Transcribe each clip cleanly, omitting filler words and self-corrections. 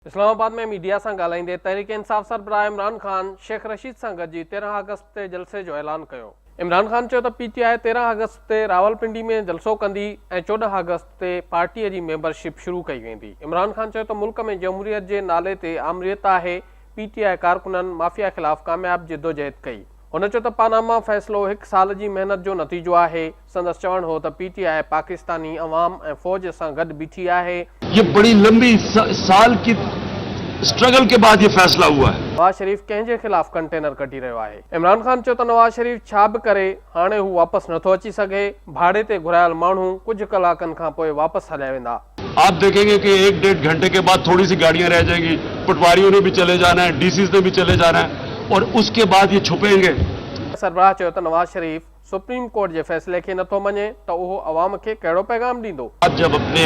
इस्लामाबाद में मीडिया से ॻाल्हाईंदे तहरीक इंसाफ़ सरबराह इमरान खान शेख रशीद सां गॾिजी 13 अगस्त ते जलसे जो ऐलान कयो। इमरान खान चयो त PTI 13 अगस्त ते रावलपिंडी में जलसो कंदी ऐं 14 अगस्त ते पार्टीअ जी मेंबरशिप शुरू कई वेंदी। इमरान खान चयो त मुल्क में जमहूरियत जे नाले ते आमरीत आहे। PTI कारकुननि माफ़िया ख़िलाफ़ कामयाब जिदोजहद कई। हुन चयो त पानामा फ़ैसिलो 1 साल जी मेहनत जो नतीजो आहे। संदसि चवणु हो त PTI पाकिस्तानी अवाम ऐं फ़ौज सां गॾु बीठी आहे। ये बड़ी लंबी साल की स्ट्रगल के बाद ये फैसला हुआ है। नवाज शरीफ कंहिंजे खिलाफ़ कंटेनर कढी रहियो आहे। इमरान खान चयो त नवाज शरीफ छा बि करे हाणे हू वापसि नथो अची सघे। भाड़े ते घुरायल माण्हू कुछ कलाकनि खां पोइ वापसि हलिया वेंदा। आप देखेंगे कि 1-1.5 घंटे के बाद थोड़ी सी गाड़ियां रह जाएंगी, पटवारियों ने भी चले जाना है, DCs ने भी चले जाना है और उसके बाद ये छुपेंगे। सरबराह चयो त नवाज शरीफ सुप्रीम कोर्ट के फैसले के नथो मञे त उहो अवाम खे कहिड़ो पैगाम ॾींदो। आप जब अपने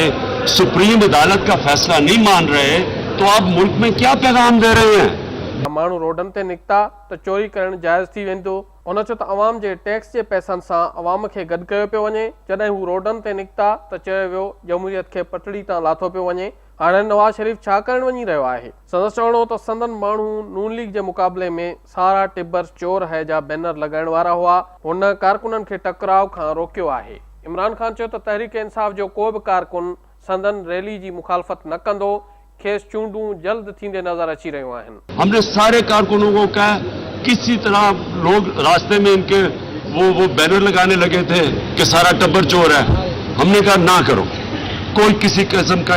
सुप्रीम अदालत का फैसला नहीं मान रहे तो आप मुल्क में क्या पैगाम दे रहे हैं? माण्हू रोडनि ते निकिता त चोरी करणु जाइज़ थी वेंदो। हुन चयो त अवाम जे टैक्स जे पैसनि सां अवाम खे गॾु कयो पियो वञे। जॾहिं हू रोडनि ते निकिता त चयो वियो जमहूरियत खे पटड़ी तां लाथो पियो वञे। हाणे नवाज शरीफ छा करणु वञी रहियो आहे? संदसि चवणो त संदन माण्हू नून लीग जे मुक़ाबले में सारा टिबर चोर है जा बैनर लॻाइण वारा हुआ। हुन कारकुननि खे टकराव खां रोकियो आहे। इमरान खान चयो त तहरीक इंसाफ़ जो को बि कारकुन संदन रैली जी मुखालफ़त न कंदो। खेस चूंडू जल्द थींदे नजर अची रहियूं आहिनि। हमने सारे कारकुनों को कहा किसी तरह लोग रास्ते में इनके वो बैनर लगाने लगे थे कि सारा टब्बर चोर है। हमने कहा ना करो, कोई किसी किस्म का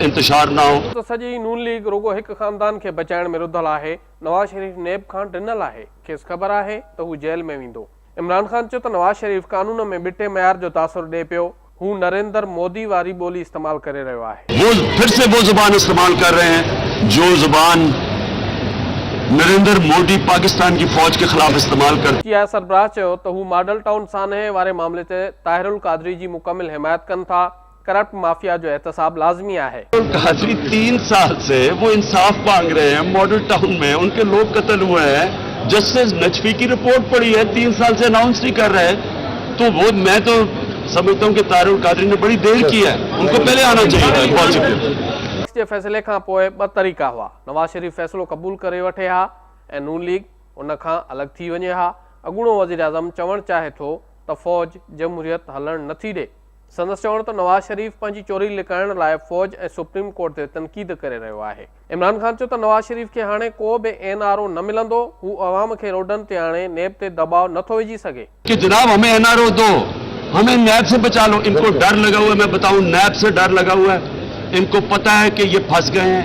इंतशार ना हो। तो सजी नून लीग रुगो एक खानदान के बचाइण में रुधल आहे। नवाज शरीफ नेब खां ॾिनल आहे। खेस ख़बर आहे त हू जेल में वेंदो। इमरान खान चयो त नवाज शरीफ कानून में बिटे मयार जो तासुर ॾे पियो। हू नरेंद्र मोदी वारी बोली इस्तेमाल करे रहियो आहे। वो फिर से वो जुबान इस्तेमाल कर रहे हैं जो जुबान नरेंद्र मोदी पाकिस्तान की फौज के खिलाफ इस्तेमाल करती है। सरबराह चयो त हू मॉडल टाउन सानहे वारे मामले ते ताहिरुल कादरी जी मुकम्मल हिमायत कनि था। करप्ट माफिया जो एहतसाब लाजमी है। कादरी 3 साल से वो इंसाफ मांग रहे हैं। मॉडल टाउन में उनके लोग कत्ल हुए हैं। जस्टिस नजफी की रिपोर्ट पड़ी है, 3 साल से अनाउंस नहीं कर रहे। तो वो मैं तो समझता हूँ कि ताहिरुल कादरी ने बड़ी देर की है, उनको पहले आना चाहिए था। जे फैसले खां पोइ 2 तरीक़ा हुआ। नवाज शरीफ फैसलो क़बूल करे वठे हा ऐं नून लीग उन खां अलॻि थी वञे हा। अॻूणो वज़ीर आज़म चवणु चाहे थो त फ़ौज जमहूरियत हलणु नथी ॾे। संदसि चवणु त नवाज शरीफ पंहिंजी चोरी लिकाइण लाइ फ़ौज ऐं सुप्रीम कोर्ट ते तनक़ीद करे रहियो आहे। इमरान खान चयो त नवाज शरीफ खे हाणे को बि NRO न मिलंदो। हू अवाम खे रोडनि ते आणे नेब ते दबाव नथो विझी सघे कि जनाब हमें NRO दो, हमें नैब से बचा लो। इनको डर लगा हुआ है, मैं बताऊं, नैब से डर लगा हुआ है। इनको पता है कि ये फंस गए हैं।